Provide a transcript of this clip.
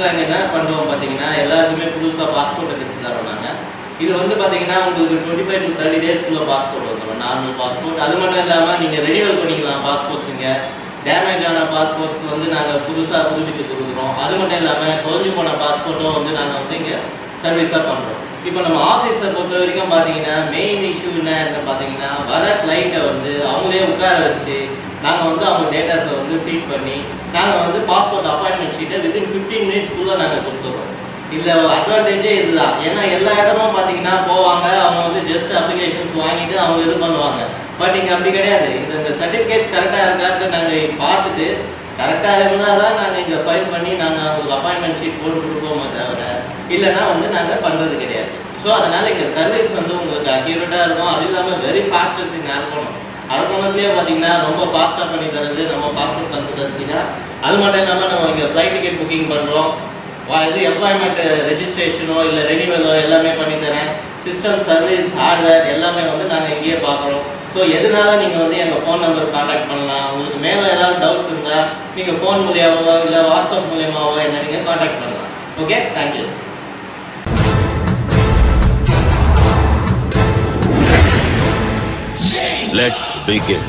நாங்கள் என்ன பண்ணுறோம் பார்த்தீங்கன்னா எல்லாருக்குமே புதுசாக பாஸ்போர்ட் எடுத்து தரோம் நாங்கள். இது வந்து பார்த்தீங்கன்னா உங்களுக்கு 25 to 30 டேஸ்க்குள்ளே பாஸ்போர்ட் வந்துடும், நார்மல் பாஸ்போர்ட். அது மட்டும் இல்லாமல் நீங்கள் ரெனியூவல் பண்ணிக்கலாம் பாஸ்போர்ட்ஸுங்க. டேமேஜ் ஆன பாஸ்போர்ட்ஸ் வந்து நாங்கள் புதுசாக புதுப்பித்து கொடுக்குறோம். அது மட்டும் இல்லாமல் தொலைஞ்சு போன பாஸ்போர்ட்டும் வந்து நாங்கள் வந்து இங்கே சர்வீஸாக பண்ணுறோம். இப்போ நம்ம ஆஃபீஸை பொறுத்த வரைக்கும் பார்த்தீங்கன்னா மெயின் இஷ்யூ என்னன்னு பார்த்தீங்கன்னா வர கிளைண்ட்டை வந்து அவங்களே உட்கார வச்சு நாங்கள் வந்து அவங்க டேட்டாஸை வந்து ஃபீட் பண்ணி நாங்கள் வந்து பாஸ்போர்ட் அப்பாயின்மெண்ட் ஷீட்டை வித்தின் 15 மினிட்ஸ்க்குள்ளே நாங்கள் கொடுத்துட்றோம். இதில் அட்வான்டேஜே இதுதான். ஏன்னா எல்லா இடமும் பார்த்தீங்கன்னா போவாங்க, அவங்க வந்து ஜஸ்ட் அப்ளிகேஷன்ஸ் வாங்கிட்டு அவங்க இது பண்ணுவாங்க. பட் இங்கே அப்படி கிடையாது. இந்த சர்டிஃபிகேட்ஸ் கரெக்டாக இருக்கான்னு நாங்கள் பார்த்துட்டு கரெக்டாக இருந்தால் தான் நாங்கள் இங்கே ஃபைல் பண்ணி நாங்கள் அவங்களுக்கு அப்பாயின்மெண்ட் ஷீட் போட்டு கொடுப்போமே தவிர இல்லைன்னா வந்து நாங்கள் பண்ணுறது கிடையாது. ஸோ அதனால் இங்கே சர்வீஸ் வந்து உங்களுக்கு அக்யூரேட்டாக இருக்கும். அது இல்லாமல் வெரி ஃபாஸ்டஸ்ட் இன் அரக்கோணத்துலேயே பார்த்தீங்கன்னா ரொம்ப ஃபாஸ்ட்டாக பண்ணி தருது நம்ம பாஸ்போர்ட் கன்சல்டன்சிங்க. அது மட்டும் இல்லாமல் நம்ம இங்கே ஃப்ளைட் டிக்கெட் புக்கிங் பண்ணுறோம், இது எம்ப்ளாய்மெண்ட் ரெஜிஸ்ட்ரேஷனோ இல்லை ரெனியூவலோ எல்லாமே பண்ணித்தரேன். சிஸ்டம் சர்வீஸ் ஹார்ட்வேர் எல்லாமே வந்து நாங்கள் இங்கேயே பார்க்குறோம். ஸோ எதனால நீங்கள் வந்து எங்கள் ஃபோன் நம்பர் கான்டாக்ட் பண்ணலாம். உங்களுக்கு மேலே ஏதாவது டவுட்ஸ் இருந்தால் நீங்கள் ஃபோன் மூலியமாவோ இல்லை வாட்ஸ்அப் மூலியமாவோ என்ன நீங்கள் கான்டாக்ட் பண்ணலாம். Okay, thank you. Let's begin.